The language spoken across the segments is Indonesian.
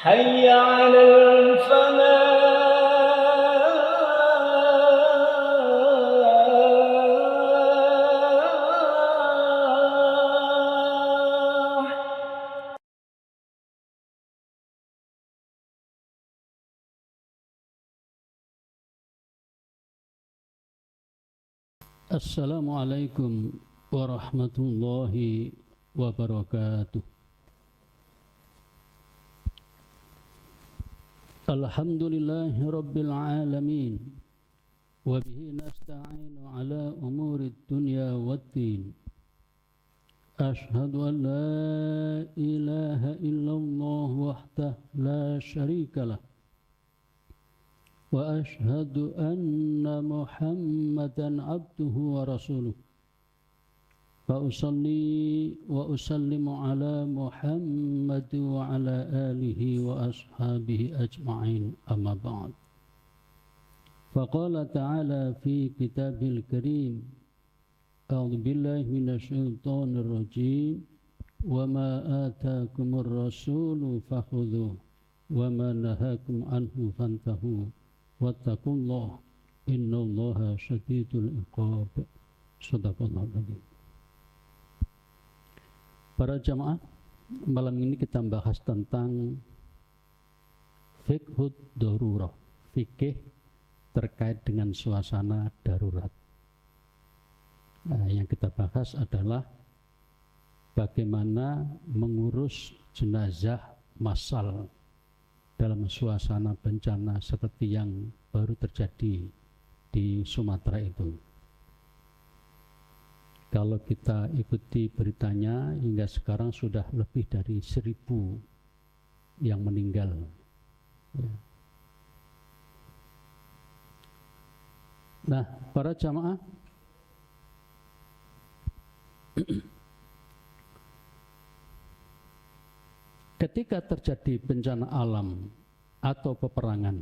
حي على الفلاح. Assalamualaikum warahmatullahi wabarakatuh. Alhamdulillahi rabbil alamin. Wa bihi nasta'inu ala umuri dunya waddin. Ashhadu an la ilaha illallah wahdah la syarika lah. وأشهد أن محمدًا عبده ورسوله فأصلي وأسلم على محمد وعلى آله وأصحابه أجمعين أما بعد فقال تعالى في كتابه الكريم أعوذ بالله من الشيطان الرجيم وما آتاكم الرسول فخذوه وما نهاكم عنه فانتهوا wattaqullah innallaha syadidul iqab. Shadaqallahu adzim. Para jamaah, malam ini kita bahas tentang fiqhud darurah, fikih terkait dengan suasana darurat. Yang kita bahas adalah bagaimana mengurus jenazah massal dalam suasana bencana seperti yang baru terjadi di Sumatera itu. Kalau kita ikuti beritanya, hingga sekarang sudah lebih dari 1.000 yang meninggal. Ya. Nah, para jamaah, ketika terjadi bencana alam atau peperangan,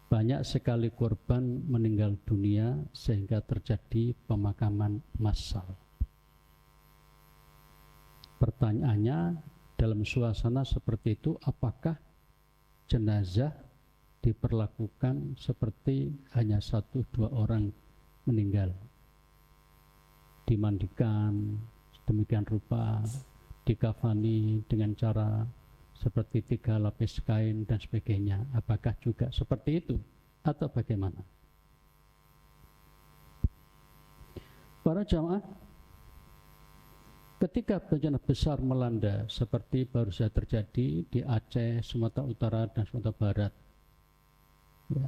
banyak sekali korban meninggal dunia sehingga terjadi pemakaman massal. Pertanyaannya, dalam suasana seperti itu, apakah jenazah diperlakukan seperti hanya 1-2 orang meninggal? Dimandikan sedemikian rupa, dikafani dengan cara seperti 3 lapis kain dan sebagainya. Apakah juga seperti itu atau bagaimana? Para jamaah, ketika bencana besar melanda seperti baru saja terjadi di Aceh, Sumatera Utara dan Sumatera Barat, ya,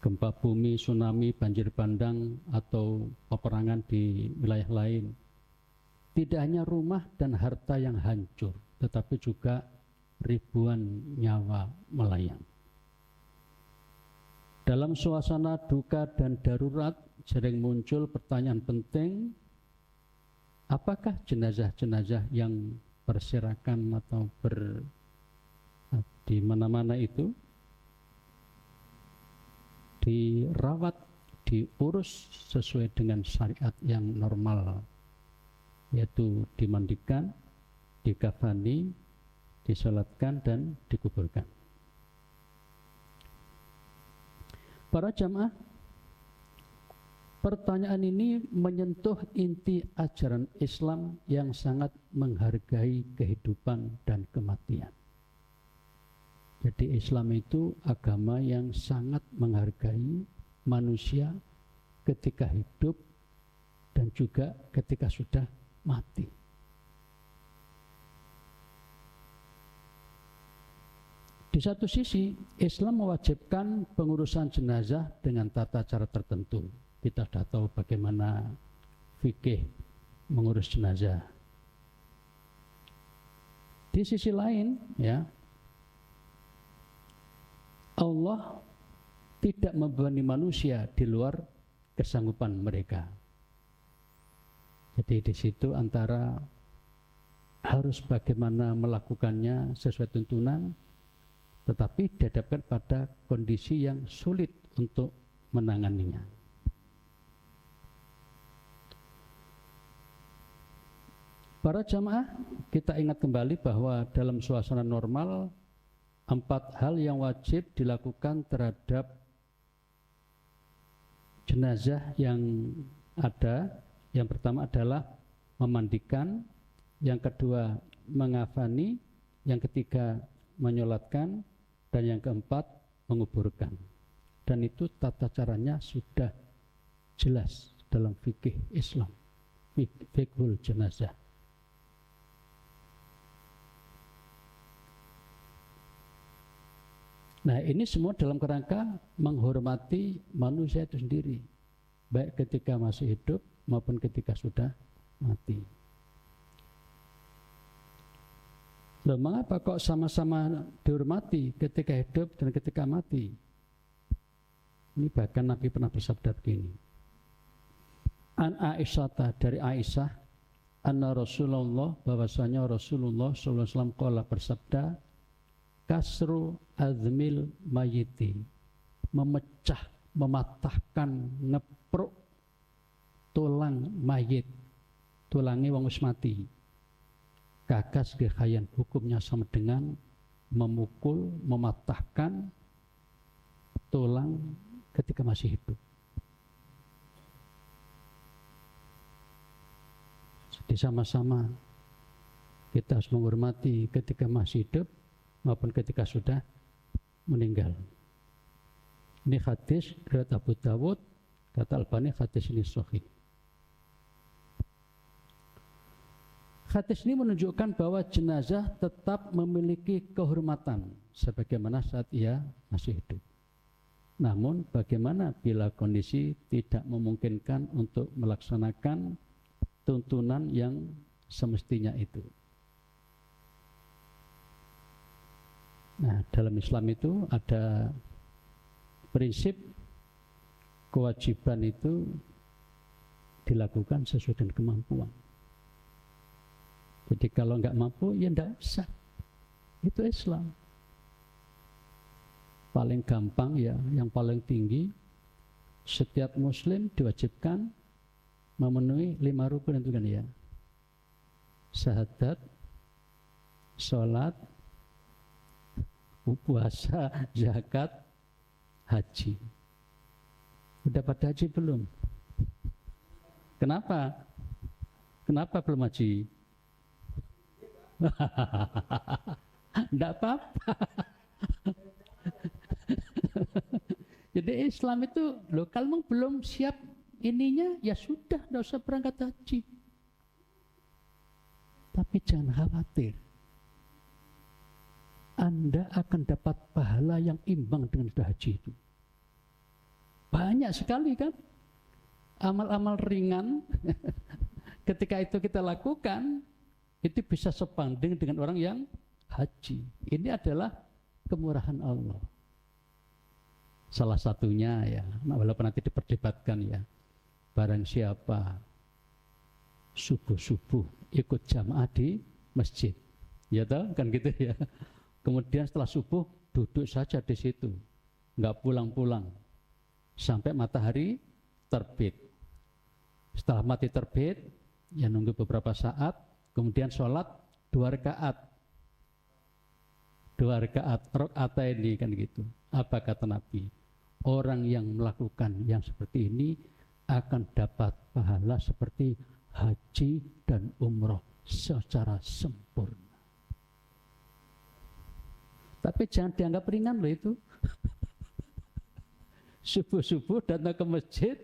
gempa bumi, tsunami, banjir bandang atau peperangan di wilayah lain, tidak hanya rumah dan harta yang hancur, tetapi juga ribuan nyawa melayang. Dalam suasana duka dan darurat, sering muncul pertanyaan penting, apakah jenazah-jenazah yang berserakan atau di mana-mana itu dirawat, diurus sesuai dengan syariat yang normal, yaitu dimandikan, dikafani, disolatkan, dan dikuburkan. Para jamaah, pertanyaan ini menyentuh inti ajaran Islam yang sangat menghargai kehidupan dan kematian. Jadi Islam itu agama yang sangat menghargai manusia ketika hidup dan juga ketika sudah mati. Di satu sisi, Islam mewajibkan pengurusan jenazah dengan tata cara tertentu. Kita sudah tahu bagaimana fikih mengurus jenazah. Di sisi lain, ya, Allah tidak membebani manusia di luar kesanggupan mereka. Jadi di situ antara harus bagaimana melakukannya sesuai tuntunan, tetapi dihadapkan pada kondisi yang sulit untuk menanganinya. Para jamaah, kita ingat kembali bahwa dalam suasana normal 4 hal yang wajib dilakukan terhadap jenazah yang ada. Yang pertama adalah memandikan, yang kedua mengafani, yang ketiga menyolatkan, dan yang keempat menguburkan. Dan itu tata caranya sudah jelas dalam fikih Islam, fiqhul jenazah. Nah, ini semua dalam kerangka menghormati manusia itu sendiri, baik ketika masih hidup maupun ketika sudah mati. Loh, mengapa kok sama-sama dihormati ketika hidup dan ketika mati? Ini bahkan Nabi pernah bersabda begini. An Aisyah, dari Aisyah, anna Rasulullah, bahwasanya Rasulullah SAW qala, bersabda, kasru azmil mayiti, memecah, mematahkan, ngepruk tulang mayit, tulangnya wong wis mati. Kakas gehayan, hukumnya sama dengan memukul, mematahkan tulang ketika masih hidup. Jadi sama-sama kita harus menghormati ketika masih hidup maupun ketika sudah meninggal. Ini hadis riwayat Abu Dawud, kata Albani hadis ini sahih. Hadis ini menunjukkan bahwa jenazah tetap memiliki kehormatan sebagaimana saat ia masih hidup. Namun bagaimana bila kondisi tidak memungkinkan untuk melaksanakan tuntunan yang semestinya itu? Nah, dalam Islam itu ada prinsip kewajiban itu dilakukan sesuai dengan kemampuan. Jadi kalau nggak mampu, ya nggak usah. Itu Islam. Paling gampang ya, yang paling tinggi, setiap Muslim diwajibkan memenuhi 5 rukun itu kan ya. Syahadat, sholat, puasa, zakat, haji. Udah pada haji belum? Kenapa? Kenapa belum haji? Enggak apa-apa. Jadi Islam itu, loh, kalau belum siap ininya, ya sudah, enggak usah berangkat haji. Tapi jangan khawatir. Anda akan dapat pahala yang imbang dengan sudah haji itu. Banyak sekali kan amal-amal ringan ketika itu kita lakukan, itu bisa sebanding dengan orang yang haji. Ini adalah kemurahan Allah. Salah satunya ya, walaupun nanti diperdebatkan ya, barang siapa subuh-subuh ikut jamaah di masjid, ya toh, kan gitu ya. Kemudian setelah subuh duduk saja di situ, nggak pulang-pulang sampai matahari terbit. Setelah mati terbit, ya nunggu beberapa saat, kemudian sholat 2 rakaat. 2 rakaat, rakaat ini kan gitu. Apa kata Nabi? Orang yang melakukan yang seperti ini akan dapat pahala seperti haji dan umroh secara sempurna. Tapi jangan dianggap ringan loh itu. Subuh-subuh datang ke masjid,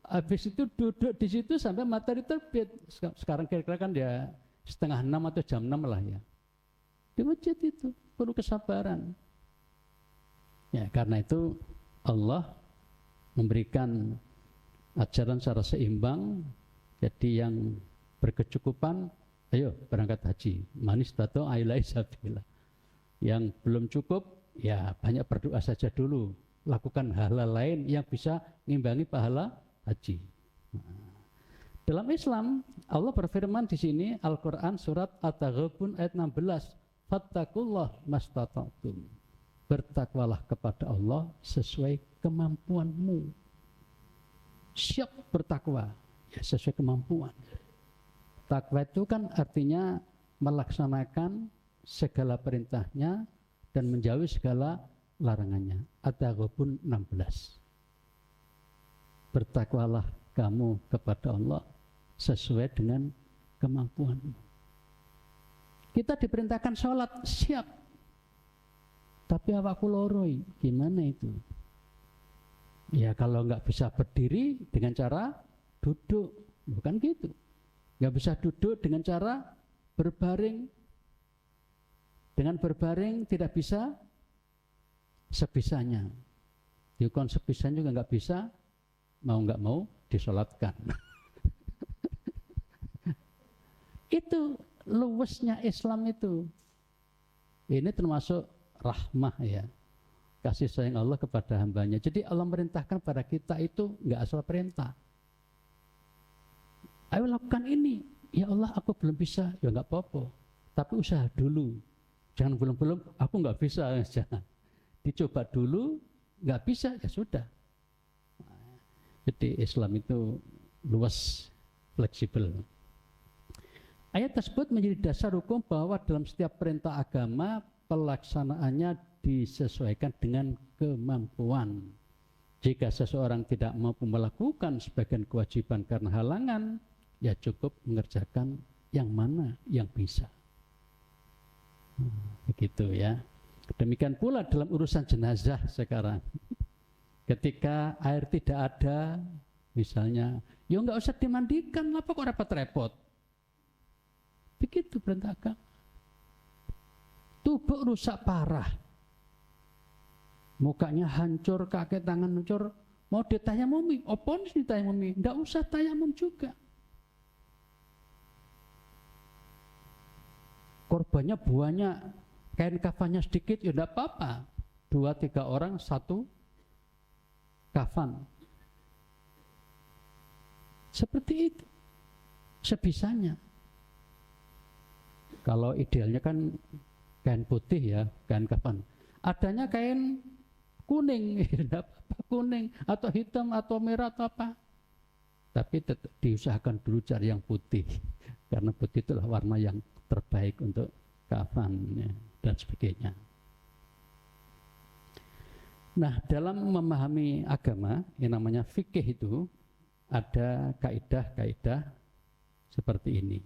habis itu duduk di situ sampai matahari terbit. Sekarang kira-kira kan ya 5:30 atau jam 6 lah ya. Di masjid itu perlu kesabaran. Ya, karena itu Allah memberikan ajaran secara seimbang. Jadi yang berkecukupan, ayo berangkat haji. Manis tato ailai sabila. Yang belum cukup, ya banyak berdoa saja dulu. Lakukan hal-hal lain yang bisa mengimbangi pahala haji. Dalam Islam, Allah berfirman di sini, Al-Quran surat At-Taghabun ayat 16, Fattakullah mastata'tum. Bertakwalah kepada Allah sesuai kemampuanmu. Siap bertakwa, ya sesuai kemampuan. Takwa itu kan artinya melaksanakan segala perintahnya dan menjauhi segala larangannya. At-Taghabun 16. Bertakwalah kamu kepada Allah sesuai dengan kemampuanmu. Kita diperintahkan sholat, siap. Tapi awakku loroi, gimana itu? Ya kalau nggak bisa berdiri dengan cara duduk, bukan gitu. Nggak bisa duduk dengan cara berbaring. Dengan berbaring tidak bisa sebisanya. Yukon sebisanya juga nggak bisa, mau nggak mau disolatkan. Itu luwesnya Islam itu. Ini termasuk rahmah ya, kasih sayang Allah kepada hambanya. Jadi Allah merintahkan pada kita itu nggak asal perintah. Ayo lakukan ini. Ya Allah aku belum bisa, ya nggak apa-apa. Tapi usaha dulu. Jangan belum-belum, aku nggak bisa. Jangan. Dicoba dulu, nggak bisa, ya sudah. Jadi Islam itu luas, fleksibel. Ayat tersebut menjadi dasar hukum bahwa dalam setiap perintah agama, pelaksanaannya disesuaikan dengan kemampuan. Jika seseorang tidak mampu melakukan sebagian kewajiban karena halangan, ya cukup mengerjakan yang mana yang bisa. Begitu ya. Demikian pula dalam urusan jenazah sekarang. Ketika air tidak ada, misalnya, ya nggak usah dimandikan, apa kok repot-repot. Begitu perintah agama. Tubuh rusak parah. Mukanya hancur, kaki tangan hancur, mau ditayamumi, opon ditayamumi, nggak usah tayamum juga. Korbannya banyak, kain kafannya sedikit, ya enggak apa-apa. 2-3 orang satu kafan. Seperti itu. Sebisanya. Kalau idealnya kan kain putih ya, kain kafan. Adanya kain kuning, enggak apa-apa, kuning atau hitam atau merah atau apa. Tapi tetap diusahakan dulu cari yang putih. Karena putih itulah warna yang terbaik untuk kafan ya, dan sebagainya. Nah, dalam memahami agama yang namanya fikih itu ada kaidah-kaidah seperti ini.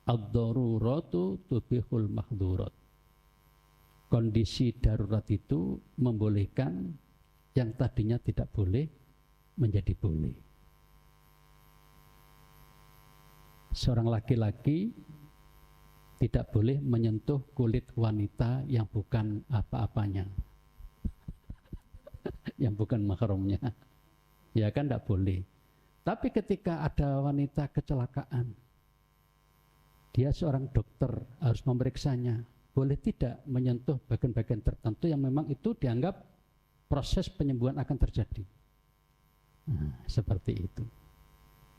Ad-daruratu tubihul mahdurat. Kondisi darurat itu membolehkan yang tadinya tidak boleh menjadi boleh. Seorang laki-laki tidak boleh menyentuh kulit wanita yang bukan apa-apanya, yang bukan mahramnya. Ya kan tidak boleh. Tapi ketika ada wanita kecelakaan, dia seorang dokter harus memeriksanya, boleh tidak menyentuh bagian-bagian tertentu yang memang itu dianggap proses penyembuhan akan terjadi. Nah, seperti itu.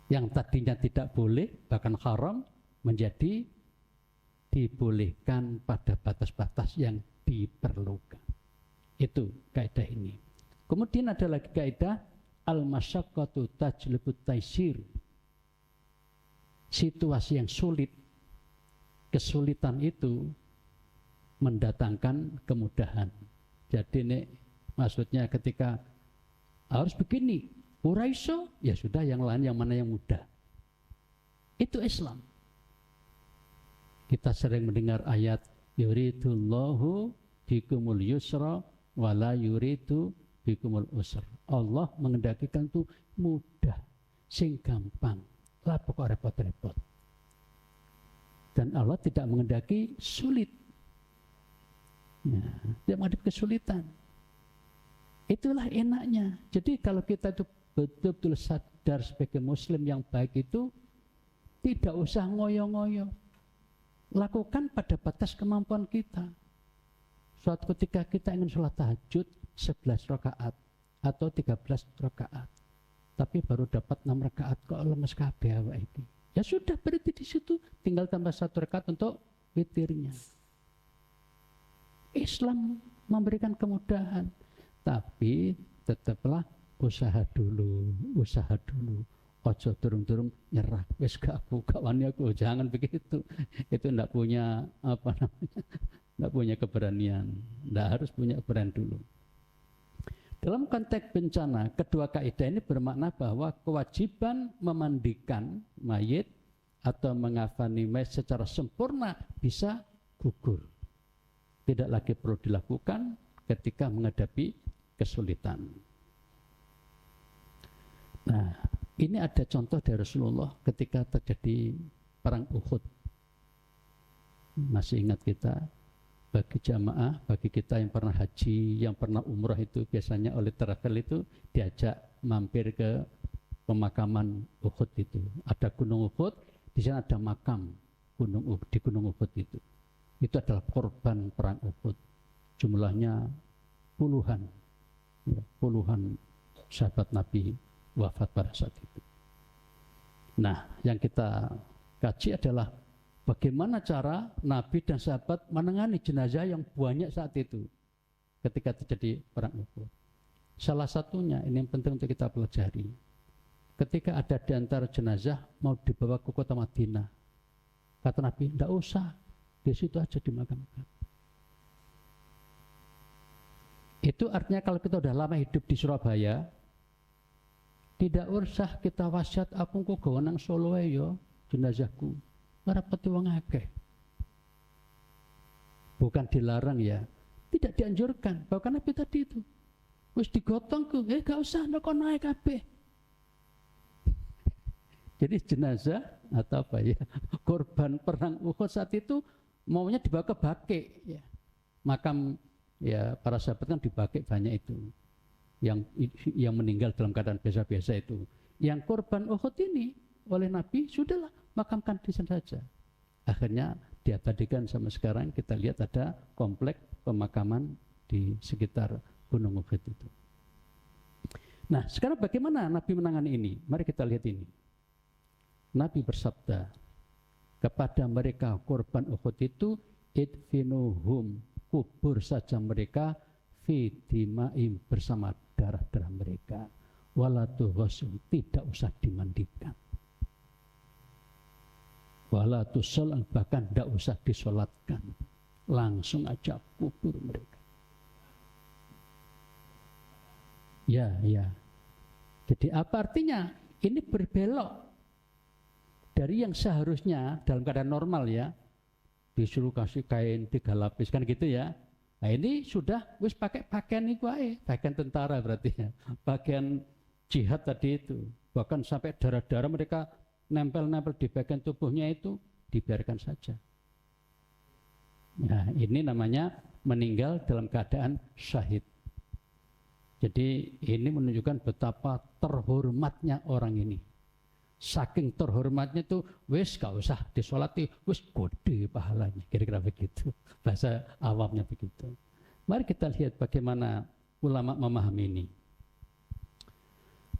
Yang tadinya tidak boleh, bahkan haram, menjadi dibolehkan pada batas-batas yang diperlukan. Itu kaidah ini. Kemudian ada lagi kaidah al-masyaqqatu tajlibut taisir. Situasi yang sulit, kesulitan itu mendatangkan kemudahan. Jadi ini maksudnya ketika harus begini, ora iso, ya sudah yang lain yang mana yang mudah. Itu Islam. Kita sering mendengar ayat yuridullahu bikumul yusra wala yuridu bikumul usra. Allah mengendakikan itu mudah, sing gampang, lah pokok repot-repot. Dan Allah tidak mengendaki sulit. Ya, dia menghadapi kesulitan. Itulah enaknya. Jadi kalau kita itu betul-betul sadar sebagai muslim yang baik itu tidak usah ngoyo-ngoyo. Lakukan pada batas kemampuan kita. Suatu ketika kita ingin sholat tahajud 11 rakaat atau 13 rakaat, tapi baru dapat 6 rakaat, kok lemes kabeh awake iki. Ya sudah, berhenti di situ, tinggal tambah 1 rakaat untuk witirnya. Islam memberikan kemudahan, tapi tetaplah usaha dulu, usaha dulu. ojo durung-durung nyerah, wis gak wani aku, jangan begitu. Itu ndak punya apa namanya, ndak punya keberanian, ndak harus punya keberanian dulu. Dalam konteks bencana, kedua kaidah ini bermakna bahwa kewajiban memandikan mayit atau mengafani mayit secara sempurna bisa gugur. Tidak lagi perlu dilakukan ketika menghadapi kesulitan. Nah, ini ada contoh dari Rasulullah ketika terjadi perang Uhud. Masih ingat kita? Bagi jamaah, bagi kita yang pernah haji, yang pernah umrah itu biasanya oleh travel itu diajak mampir ke pemakaman Uhud itu. Ada Gunung Uhud, di sana ada makam di Gunung Uhud itu. Itu adalah korban perang Uhud. Jumlahnya puluhan, ya, puluhan sahabat Nabi wafat pada saat itu. Nah, yang kita kaji adalah bagaimana cara Nabi dan sahabat menangani jenazah yang banyak saat itu ketika terjadi perang Uhud. Salah satunya, ini yang penting untuk kita pelajari, ketika ada di antara jenazah mau dibawa ke kota Madinah, kata Nabi, tidak usah, di situ aja dimakamkan. Itu artinya kalau kita udah lama hidup di Surabaya, tidak usah kita wasiat, aku kok gawe nang Solo yo jenazahku. Rapati wong akeh. Bukan dilarang ya, tidak dianjurkan. Bahkan Nabi tadi itu wis digotong ku, gak usah nek naik kabeh. Jadi jenazah atau apa ya, korban perang Uhud saat itu maunya dibawa ke Baqi ya. Makam ya para sahabat kan di Baqi banyak itu. Yang meninggal dalam keadaan biasa-biasa itu. Yang korban Uhud ini oleh Nabi sudahlah makamkan di sana saja. Akhirnya diabadikan sama sekarang kita lihat ada komplek pemakaman di sekitar Gunung Uhud itu. Nah, sekarang bagaimana Nabi menangani ini? Mari kita lihat ini. Nabi bersabda kepada mereka korban Uhud itu, idfinuhum, kubur saja mereka fi dimaim, bersama darah-darah mereka. Walatughusum, tidak usah dimandikan. Wala tusol, bahkan tidak usah disolatkan, langsung aja kubur mereka. Ya. Jadi apa artinya? Ini berbelok dari yang seharusnya dalam keadaan normal ya, disuruh kasih kain 3 lapis kan gitu ya. Nah ini sudah wis pakai pakaian itu aja, pakaian tentara berarti ya, pakaian jihad tadi itu. Bahkan sampai darah-darah mereka nempel-nempel di bagian tubuhnya itu dibiarkan saja. Nah, ini namanya meninggal dalam keadaan syahid. Jadi ini menunjukkan betapa terhormatnya orang ini. Saking terhormatnya itu, wis gak usah disolati, wis gede pahalanya. Kira-kira begitu. Bahasa awamnya begitu. Mari kita lihat bagaimana ulama memahami ini.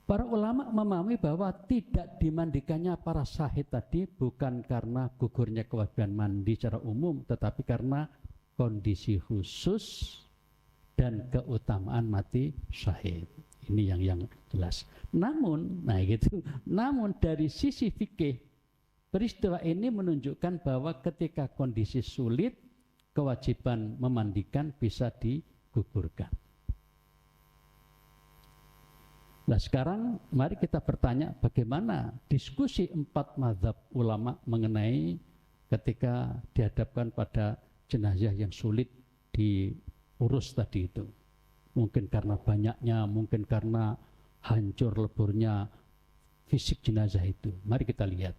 Para ulama memahami bahwa tidak dimandikannya para syahid tadi bukan karena gugurnya kewajiban mandi secara umum, tetapi karena kondisi khusus dan keutamaan mati syahid. Ini yang jelas. Namun dari sisi fikih, peristiwa ini menunjukkan bahwa ketika kondisi sulit, kewajiban memandikan bisa digugurkan. Nah sekarang mari kita bertanya bagaimana diskusi 4 mazhab ulama mengenai ketika dihadapkan pada jenazah yang sulit diurus tadi itu. Mungkin karena banyaknya, mungkin karena hancur leburnya fisik jenazah itu. Mari kita lihat.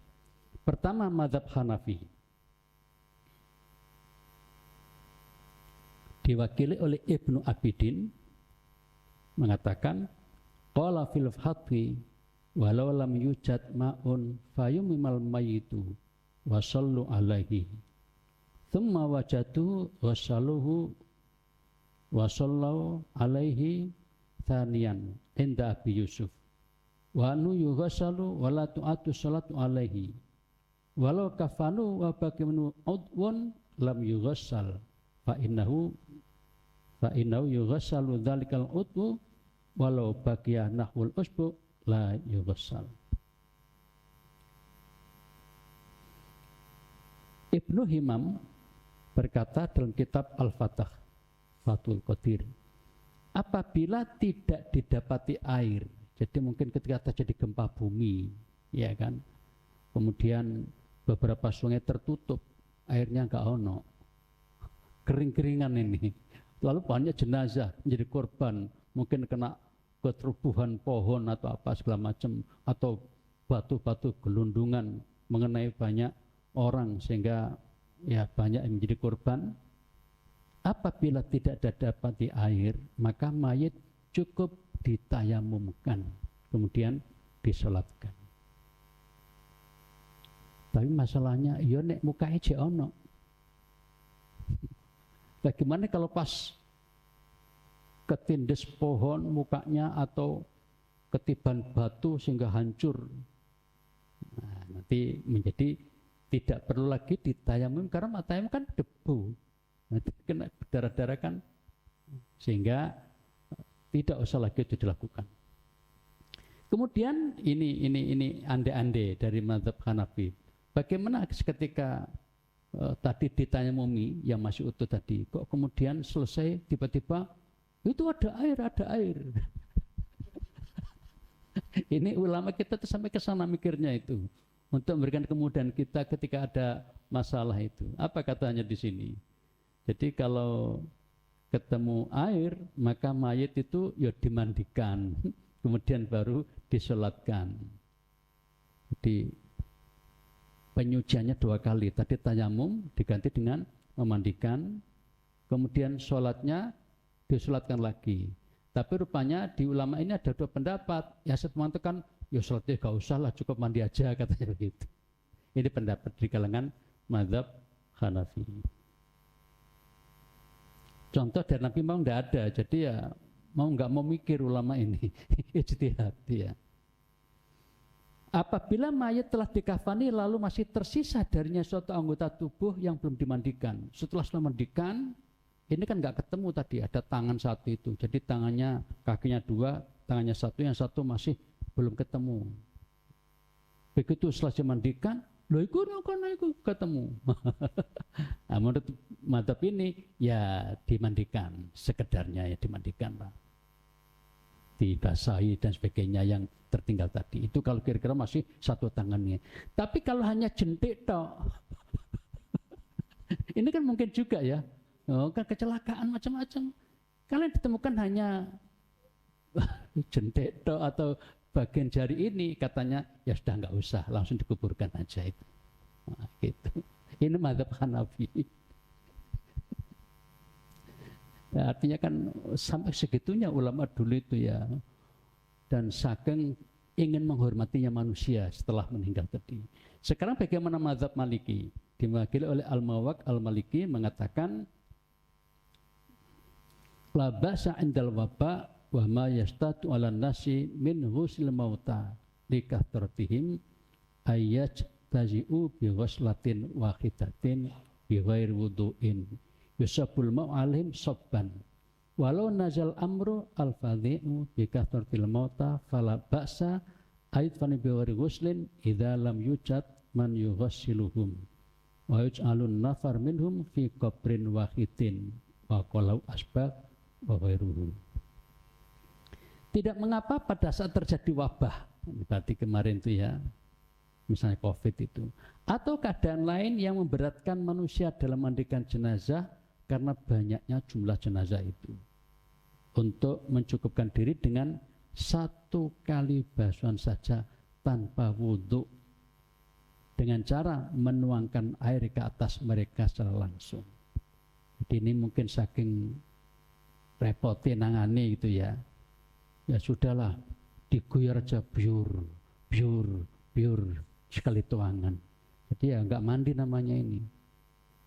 Pertama mazhab Hanafi. Diwakili oleh Ibnu Abidin mengatakan, qala fil fatwi walau lam yujad ma'un fayumimal mayitu wa sallu alaihi thumma wajadu wa salluhu wa sallu alaihi thaniyan inda Abi Yusuf wa anu yughsalu wa la tu'atu salatu alaihi walau kafanu wa bakimnu udwun lam yughsal fa innahu yughsalu dzalikal udwu walau bagiya nahwul usbu la yughsal. Ibnu Himam berkata dalam kitab Al-Fatah, Fathul Qadir, apabila tidak didapati air, jadi mungkin ketika terjadi gempa bumi, ya kan, kemudian beberapa sungai tertutup, airnya nggak ono, kering-keringan ini, lalu banyak jenazah menjadi korban, mungkin kena keterubuhan pohon atau apa segala macam, atau batu-batu gelundungan mengenai banyak orang sehingga ya banyak yang menjadi korban. Apabila tidak didapati air, maka mayit cukup ditayamumkan, kemudian disolatkan. Tapi masalahnya, ya nek mukanya jek ono. Bagaimana kalau pas ketindes pohon mukanya atau ketiban batu sehingga hancur? Nah, nanti menjadi tidak perlu lagi ditayamum karena tayamum kan debu, nanti kena darah-darah kan, sehingga tidak usah lagi itu dilakukan. Kemudian ini ande-ande dari mazhab Hanafi. Bagaimana ketika tadi ditayamumi yang masih utuh tadi, kok kemudian selesai tiba-tiba itu ada air. Ini ulama kita tuh sampai ke sana mikirnya itu, untuk memberikan kemudahan kita ketika ada masalah itu. Apa katanya di sini? Jadi kalau ketemu air, maka mayit itu ya dimandikan, kemudian baru disolatkan. Jadi penyuciannya 2 kali. Tadi tayamum diganti dengan memandikan, kemudian sholatnya disolatkan lagi. Tapi rupanya di ulama ini ada 2 pendapat. Ya saya mengatakan, ya sholatnya gak usah lah, cukup mandi aja, katanya begitu. Ini pendapat di kalangan mazhab Hanafi. Contoh dari Nabi memang tidak ada, jadi ya mau nggak mau mikir ulama ini, ijtihad ya. Apabila mayat telah dikafani lalu masih tersisa darinya suatu anggota tubuh yang belum dimandikan, setelah mandikan, ini kan nggak ketemu tadi, ada tangan satu itu, jadi tangannya, kakinya 2, tangannya satu, yang satu masih belum ketemu. Begitu setelah dimandikan, loh itu ketemu. Nah, menurut mazhab ini ya dimandikan, sekedarnya ya dimandikan lah, dibasahi dan sebagainya yang tertinggal tadi. Itu kalau kira-kira masih satu tangannya. Tapi kalau hanya jentik tok, ini kan mungkin juga ya, kan kecelakaan macam-macam. Kalian ditemukan hanya jentik tok atau bagian jari ini, katanya ya sudah nggak usah, langsung dikuburkan aja itu. Nah, gitu. Ini mazhab Hanafi. Ya, artinya kan sampai segitunya ulama dulu itu ya, dan saking ingin menghormatinya manusia setelah meninggal tadi. Sekarang bagaimana mazhab Maliki? Diwakili oleh Al-Mawaq Al-Maliki mengatakan, la ba'sa indal waba wa ma yastatu 'alan nasi min ghusl mauta likatratihim ayyaj tazi'u bi ghuslatin wahidatin bi ghairi wudu'in yusabul ma'alim sabban walau nazal amru al-fadhi'u bi kathratil mauta fala ba'sa ayat fani bi ghairi ghuslin idza lam yujad man yughassiluhum wa yuj'alun nafar minhum fi qabrin wahidin wa qalau asbab wa ghairuhu. Tidak mengapa pada saat terjadi wabah, berarti kemarin itu ya, misalnya COVID itu, atau keadaan lain yang memberatkan manusia dalam mandikan jenazah karena banyaknya jumlah jenazah itu, untuk mencukupkan diri dengan 1 kali basuhan saja tanpa wudhu, dengan cara menuangkan air ke atas mereka secara langsung. Jadi ini mungkin saking repotnya nangani gitu ya. Ya sudahlah, diguyur aja biur sekali tuangan. Jadi ya nggak mandi namanya ini.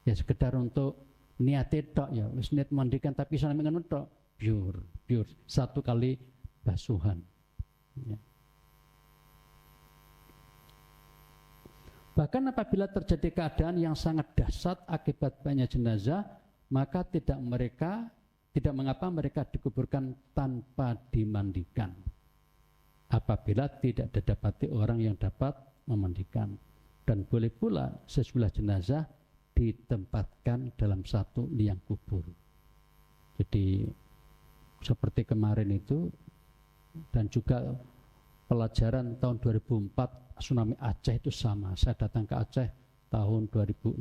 Ya sekedar untuk niat tok ya, wis niat mandikan tapi sampe ngono tok, biur 1 kali basuhan. Ya. Bahkan apabila terjadi keadaan yang sangat dahsyat akibat banyak jenazah, maka tidak mengapa mereka dikuburkan tanpa dimandikan apabila tidak didapati orang yang dapat memandikan. Dan boleh pula sejumlah jenazah ditempatkan dalam satu liang kubur. Jadi seperti kemarin itu, dan juga pelajaran tahun 2004 tsunami Aceh itu sama. Saya datang ke Aceh tahun 2016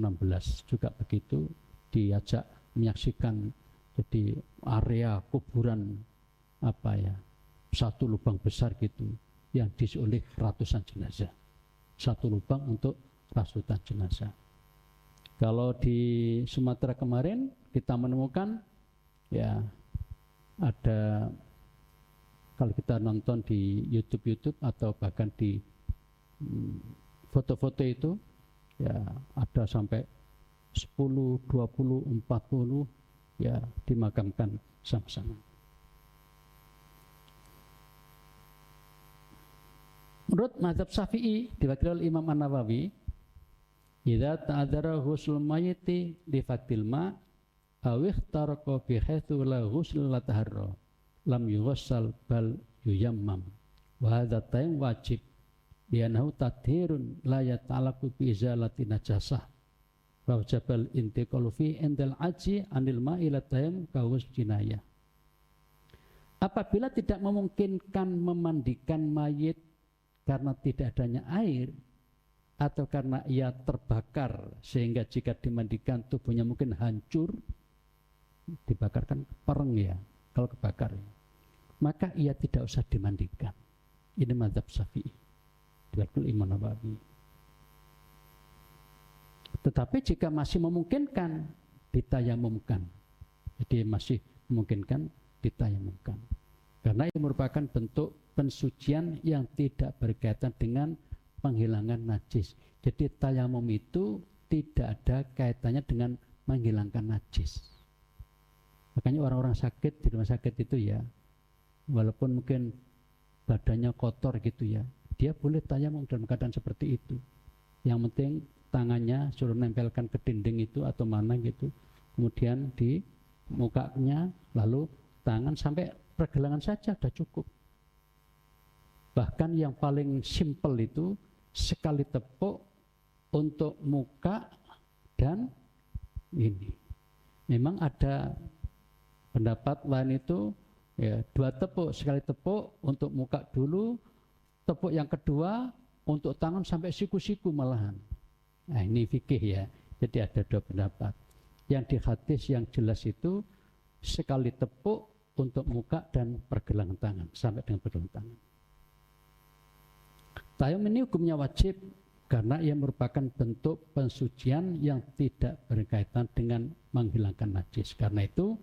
juga begitu, diajak menyaksikan jadi area kuburan satu lubang besar gitu yang diisi oleh ratusan jenazah. Satu lubang untuk ratusan jenazah. Kalau di Sumatera kemarin kita menemukan ya ada, kalau kita nonton di YouTube atau bahkan di foto-foto itu ya ada sampai 10, 20, 40 ya dimakamkan sama-sama. Menurut mazhab Syafi'i diwakili oleh Imam An-Nawawi, idza ta'adzara ghusl mayyiti li faktil ma aw ikhtaraqa bi haitsu la ghusl la taharra lam yughassal bal yuyammam wa hadza tayyib wajib li'annahu tathirun la yata'allaqu bi izalati najasah wa wajibal intiqalu fi indal aji anil ma'i la tayyib kawus jinayah. Apabila tidak memungkinkan memandikan mayit karena tidak adanya air atau karena ia terbakar sehingga jika dimandikan tubuhnya mungkin hancur, dibakar kan pereng ya kalau kebakar ya, maka ia tidak usah dimandikan. Ini mazhab Syafi'i diwakili Imam Nawawi. Tetapi jika masih memungkinkan ditayamumkan, jadi masih memungkinkan ditayamumkan karena ini merupakan bentuk pensucian yang tidak berkaitan dengan penghilangan najis. Jadi tayamum itu tidak ada kaitannya dengan menghilangkan najis. Makanya orang-orang sakit di rumah sakit itu ya, walaupun mungkin badannya kotor gitu ya, dia boleh tayamum dalam keadaan seperti itu. Yang penting tangannya suruh nempelkan ke dinding itu atau mana gitu, kemudian di mukanya, lalu tangan sampai pergelangan saja sudah cukup. Bahkan yang paling simpel itu sekali tepuk untuk muka dan ini. Memang ada pendapat lain itu ya, 2 tepuk, sekali tepuk untuk muka dulu, tepuk yang kedua untuk tangan sampai siku-siku malahan. Nah ini fikih ya, jadi ada 2 pendapat. Yang di hadis yang jelas itu sekali tepuk untuk muka dan pergelangan tangan, sampai dengan pergelangan tangan. Tayamum ini hukumnya wajib karena ia merupakan bentuk pensucian yang tidak berkaitan dengan menghilangkan najis. Karena itu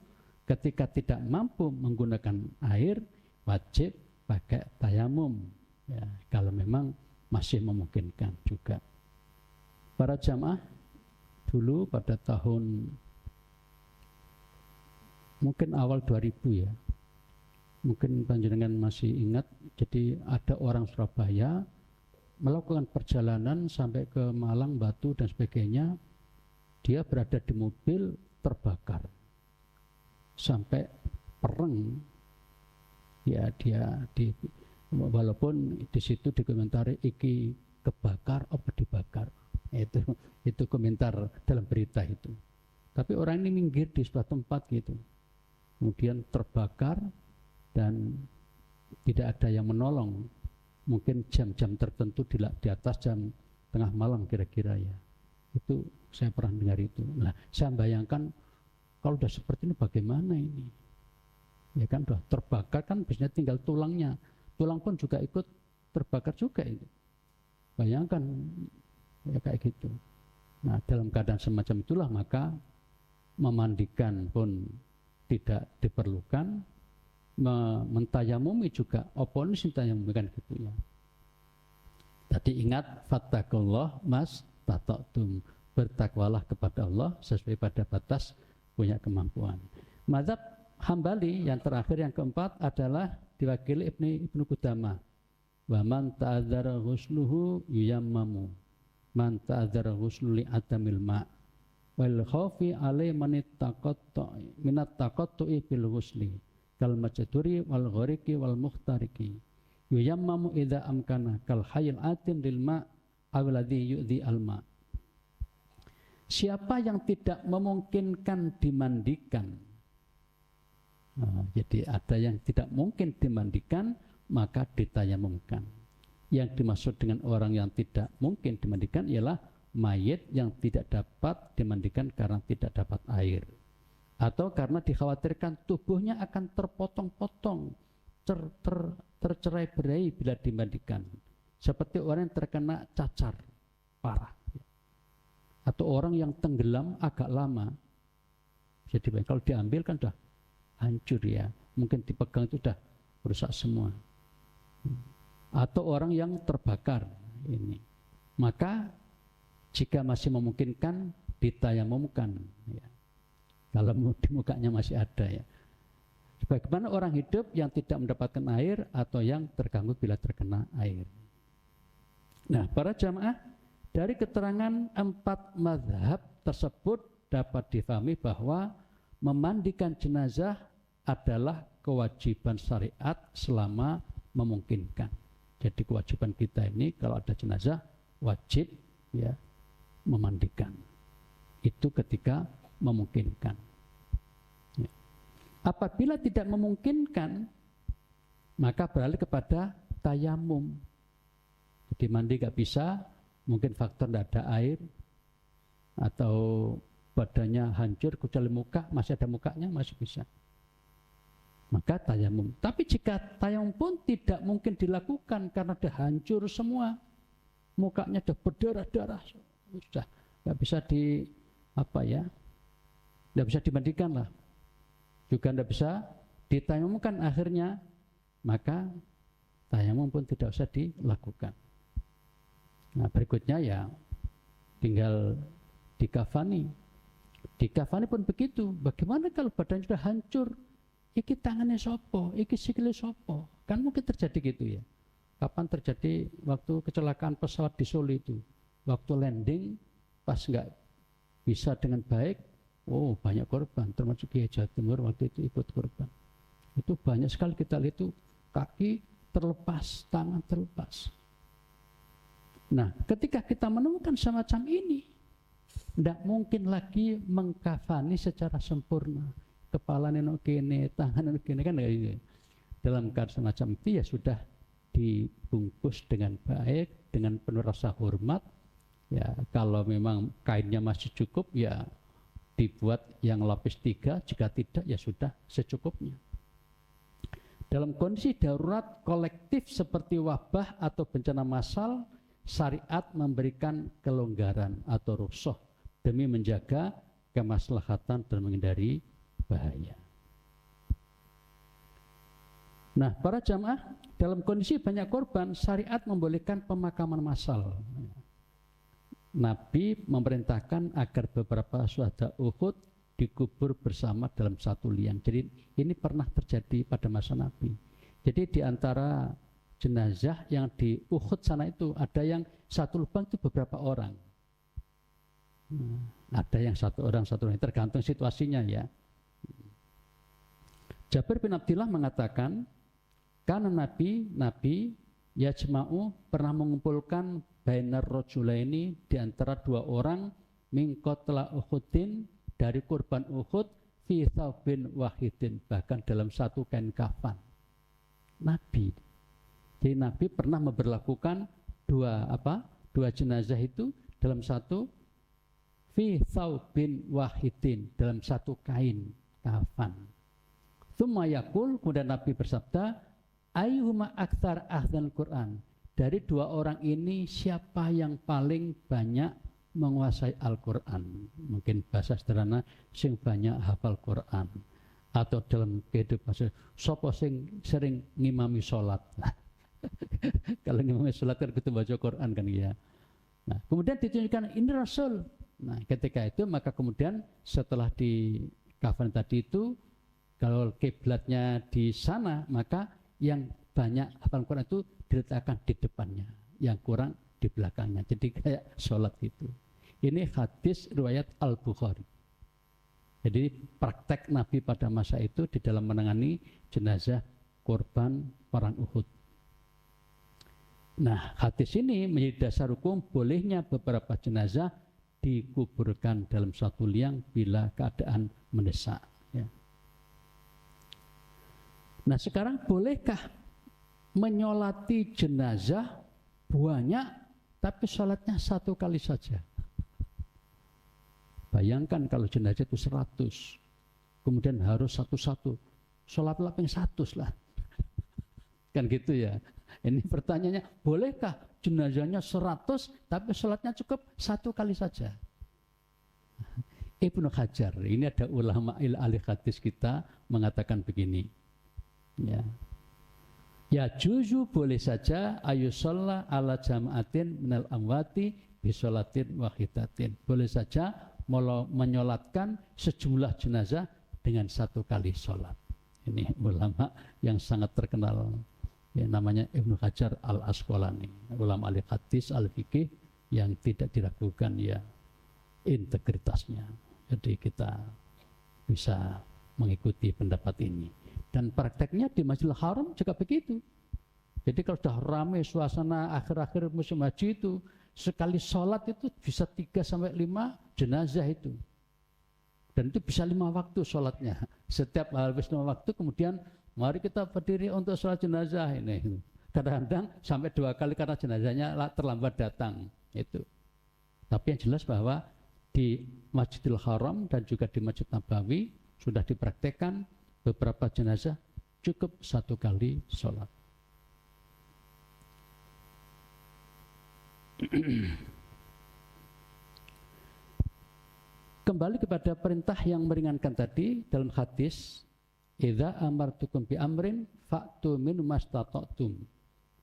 ketika tidak mampu menggunakan air, wajib pakai tayamum ya, kalau memang masih memungkinkan juga. Para jamaah dulu pada tahun mungkin awal 2000 ya, mungkin panjenengan masih ingat, jadi ada orang Surabaya melakukan perjalanan sampai ke Malang, Batu dan sebagainya. Dia berada di mobil terbakar sampai pereng ya, dia walaupun di situ dikomentari iki kebakar apa dibakar, itu komentar dalam berita itu. Tapi orang ini minggir di sebuah tempat gitu, kemudian terbakar dan tidak ada yang menolong. Mungkin jam-jam tertentu di atas jam tengah malam kira-kira ya. Itu saya pernah dengar itu. Nah, saya bayangkan kalau udah seperti ini bagaimana ini? Ya kan udah terbakar kan biasanya tinggal tulangnya. Tulang pun juga ikut terbakar juga itu. Bayangkan ya kayak gitu. Nah, dalam keadaan semacam itulah maka memandikan pun tidak diperlukan. Mentayamumi juga oponis tayamumikan gitu ya. Tadi ingat fattakullah mas tata'tum, bertakwalah kepada Allah sesuai pada batas punya kemampuan. Mazhab Hambali yang terakhir yang keempat adalah diwakili Ibnu Qudamah. Wa man ta'adzara ghusluhu yuyammamu man ta'adzara ghuslu li adamil ma' wal khawfi alai man ittaqatta minat taqattu'i bil ghusli kal majaduri wal ghariqi wal mukhtariki yuyammamu idza amkana kal hayyil atim lil ma' aw ladzi yu'dhi al ma'. siapa yang tidak memungkinkan dimandikan, jadi ada yang tidak mungkin dimandikan, maka ditayamumkan. Yang dimaksud dengan orang yang tidak mungkin dimandikan ialah mayit yang tidak dapat dimandikan karena tidak dapat air, atau karena dikhawatirkan tubuhnya akan terpotong-potong, tercerai-berai bila dimandikan, seperti orang yang terkena cacar parah, atau orang yang tenggelam agak lama. Jadi kalau diambil kan sudah hancur ya, mungkin dipegang itu sudah rusak semua. Atau orang yang terbakar ini, maka jika masih memungkinkan ditayamumkan ya, kalau di mukanya masih ada ya. Bagaimana orang hidup yang tidak mendapatkan air atau yang terganggu bila terkena air. Nah, para jamaah, dari keterangan 4 mazhab tersebut dapat difahami bahwa memandikan jenazah adalah kewajiban syariat selama memungkinkan. Jadi kewajiban kita ini kalau ada jenazah wajib ya memandikan. Itu ketika memungkinkan. Ya. Apabila tidak memungkinkan, maka beralih kepada tayamum. Jadi mandi nggak bisa, mungkin faktor tidak ada air, atau badannya hancur, kecuali muka, masih ada mukanya, masih bisa. Maka tayamum. Tapi jika tayamum pun tidak mungkin dilakukan karena sudah hancur semua, mukanya sudah berdarah-darah, sudah nggak bisa nggak bisa dimandikan lah, juga nggak bisa ditayamumkan akhirnya, maka tayamum pun tidak usah dilakukan. Nah, berikutnya ya tinggal dikafani. Dikafani pun begitu. Bagaimana kalau badannya sudah hancur? Iki tangannya sopo, iki sikile sopo. Kan mungkin terjadi gitu ya. Kapan terjadi? Waktu kecelakaan pesawat di Solo itu. Waktu landing, pas nggak bisa dengan baik, banyak korban. Termasuk Kiai Jawa Timur waktu itu ikut korban. Itu banyak sekali kita lihat itu, kaki terlepas, tangan terlepas. Nah, ketika kita menemukan semacam ini, tidak mungkin lagi mengkafani secara sempurna. Kepala nenok kene, tangan nenok kene, kan gitu. Dalam keadaan semacam itu ya sudah dibungkus dengan baik, dengan penuh rasa hormat. Ya, kalau memang kainnya masih cukup ya dibuat yang lapis 3, jika tidak ya sudah secukupnya. Dalam kondisi darurat kolektif seperti wabah atau bencana massal, syariat memberikan kelonggaran atau rukhsah demi menjaga kemaslahatan dan menghindari bahaya. Nah, para jamaah, dalam kondisi banyak korban, syariat membolehkan pemakaman massal. Nabi memerintahkan agar beberapa syuhada Uhud dikubur bersama dalam satu liang. Jadi ini pernah terjadi pada masa Nabi. Jadi di antara jenazah yang di Uhud sana itu ada yang satu lubang itu beberapa orang. Ada yang satu orang, tergantung situasinya ya. Jabir bin Abdillah mengatakan, karena Nabi yajma'u pernah mengumpulkan bainar rajulaini di antara 2 orang min qatla Uhudin dari kurban Uhud fi thawbin wahidin, bahkan dalam satu kain kafan. Nabi. Jadi Nabi pernah memberlakukan dua jenazah itu dalam satu fi thawbin wahidin, dalam satu kain kafan. Tsumma yaqul, kemudian Nabi bersabda, ayyuhuma aktsar ahdzal Quran, dari 2 orang ini siapa yang paling banyak menguasai Al-Quran? Mungkin bahasa sederhana, sing banyak hafal Quran, atau dalam kehidupan sapa sing sering ngimami sholat. Kalau ngimami sholat kan kita baca Quran kan ya. Nah, kemudian ditunjukkan ini Rasul. Nah, ketika itu maka kemudian setelah di kafan tadi itu, kalau kiblatnya di sana, maka yang banyak hafal Quran itu diletakkan di depannya, yang kurang di belakangnya. Jadi kayak sholat itu. Ini hadis riwayat Al-Bukhari. Jadi praktek Nabi pada masa itu di dalam menangani jenazah korban perang Uhud. Nah, hadis ini menjadi dasar hukum bolehnya beberapa jenazah dikuburkan dalam suatu liang bila keadaan mendesak. Ya. Nah sekarang bolehkah menyolati jenazah banyak tapi sholatnya satu kali saja? Bayangkan kalau jenazah itu 100, kemudian harus satu-satu, sholat laping 100 lah. Kan gitu ya. Ini pertanyaannya, bolehkah jenazahnya 100 tapi sholatnya cukup satu kali saja? Ibnu Hajar, ini ada ulama ahli hadis kita mengatakan begini. Ya juzu boleh saja ayusolla ala jamaatin minal amwati bisolatin wahidatin. Boleh saja menyolatkan sejumlah jenazah dengan satu kali sholat. Ini ulama yang sangat terkenal, ya, namanya Ibnu Hajar al-Asqalani, ulama ahli hadis al-fiqih yang tidak diragukan ya integritasnya. Jadi kita bisa mengikuti pendapat ini. Dan prakteknya di Masjidil Haram juga begitu. Jadi kalau sudah ramai suasana akhir-akhir musim haji itu, sekali sholat itu bisa 3-5 jenazah itu. Dan itu bisa 5 waktu sholatnya. Setiap habis 5 waktu kemudian mari kita berdiri untuk sholat jenazah ini. Kadang-kadang sampai 2 kali karena jenazahnya terlambat datang. Itu. Tapi yang jelas bahwa di Masjidil Haram dan juga di Masjid Nabawi sudah dipraktekkan beberapa jenazah cukup satu kali sholat. Kembali kepada perintah yang meringankan tadi dalam hadis, idza amartukum bi amrin fa'tu min mastata'tum.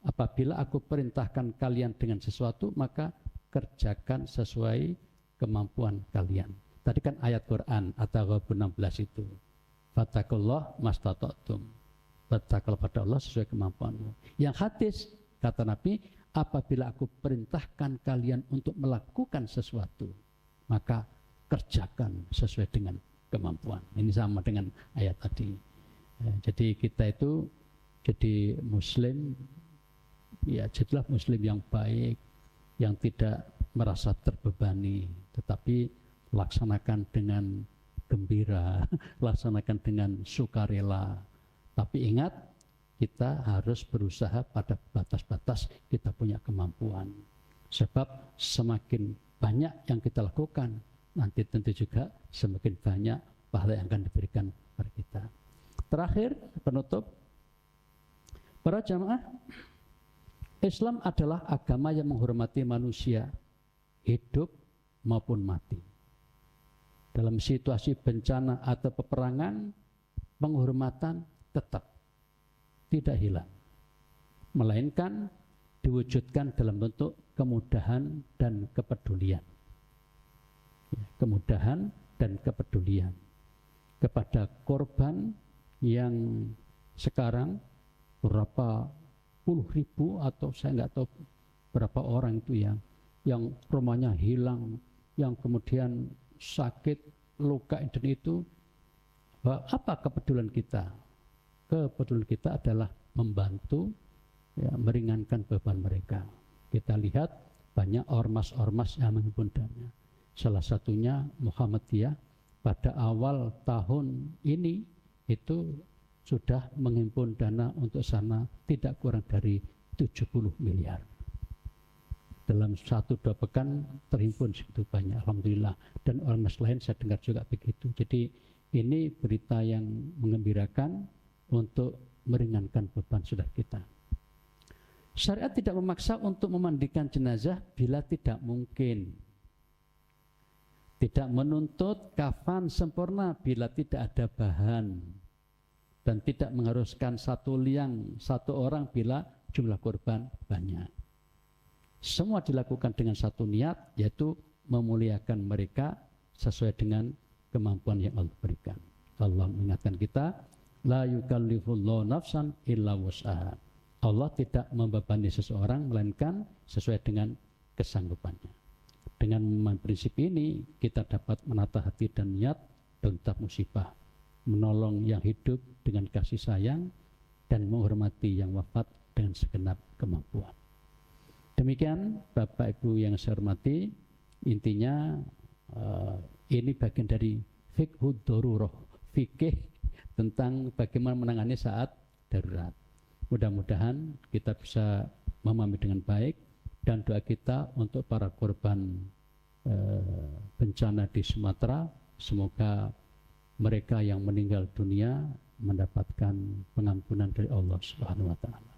Apabila aku perintahkan kalian dengan sesuatu, maka kerjakan sesuai kemampuan kalian. Tadi kan ayat Quran At-Taghabun 16 itu. Fattakullah mastata'tum. Bertakwalah pada Allah sesuai kemampuanmu. Yang hadis kata Nabi, apabila aku perintahkan kalian untuk melakukan sesuatu, maka kerjakan sesuai dengan kemampuan. Ini sama dengan ayat tadi. Jadi kita itu jadi muslim, ya jadilah muslim yang baik, yang tidak merasa terbebani, tetapi laksanakan dengan gembira, laksanakan dengan sukarela. Tapi ingat, kita harus berusaha pada batas-batas kita punya kemampuan. Sebab semakin banyak yang kita lakukan, nanti tentu juga semakin banyak pahala yang akan diberikan kepada kita. Terakhir, penutup, para jamaah, Islam adalah agama yang menghormati manusia, hidup maupun mati. Dalam situasi bencana atau peperangan, penghormatan tetap tidak hilang, melainkan diwujudkan dalam bentuk kemudahan dan kepedulian. Kemudahan dan kepedulian kepada korban yang sekarang berapa puluh ribu atau saya nggak tahu berapa orang itu yang rumahnya hilang, yang kemudian sakit, luka dan itu. Apa kepedulian kita? Kepedulian kita adalah membantu, ya, meringankan beban mereka. Kita lihat banyak ormas-ormas yang menghimpun dana. Salah satunya Muhammadiyah pada awal tahun ini itu sudah menghimpun dana untuk sana tidak kurang dari 70 miliar. Dalam 1-2 pekan terhimpun segitu banyak, alhamdulillah. Dan ormas lain saya dengar juga begitu. Jadi ini berita yang mengembirakan untuk meringankan beban saudara kita. Syariat tidak memaksa untuk memandikan jenazah bila tidak mungkin. Tidak menuntut kafan sempurna bila tidak ada bahan. Dan tidak mengharuskan satu liang, satu orang bila jumlah korban banyak. Semua dilakukan dengan satu niat, yaitu memuliakan mereka sesuai dengan kemampuan yang Allah berikan. Allah mengingatkan kita, la yukallifullahu nafsan illa wus'aha. Allah tidak membebani seseorang melainkan sesuai dengan kesanggupannya. Dengan memahami prinsip ini, kita dapat menata hati dan niat dalam setiap musibah, menolong yang hidup dengan kasih sayang, dan menghormati yang wafat dengan segenap kemampuan. Demikian Bapak Ibu yang saya hormati, Intinya ini bagian dari fiqhud darurah, fikih tentang bagaimana menangani saat darurat. Mudah-mudahan kita bisa memahami dengan baik, dan doa kita untuk para korban bencana di Sumatera, semoga mereka yang meninggal dunia mendapatkan pengampunan dari Allah Subhanahu wa taala.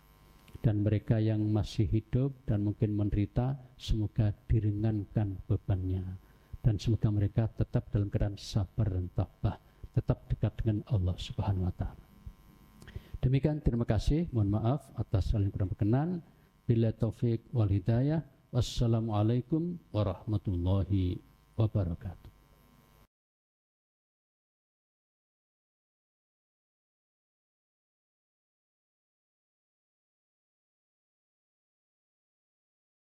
Dan mereka yang masih hidup dan mungkin menderita, semoga diringankan bebannya, dan semoga mereka tetap dalam keadaan sabar dan tabah, tetap dekat dengan Allah Subhanahu wa taala. Demikian, terima kasih. Mohon maaf atas hal yang kurang berkenan. Bila taufik wal hidayah. Wassalamualaikum warahmatullahi wabarakatuh.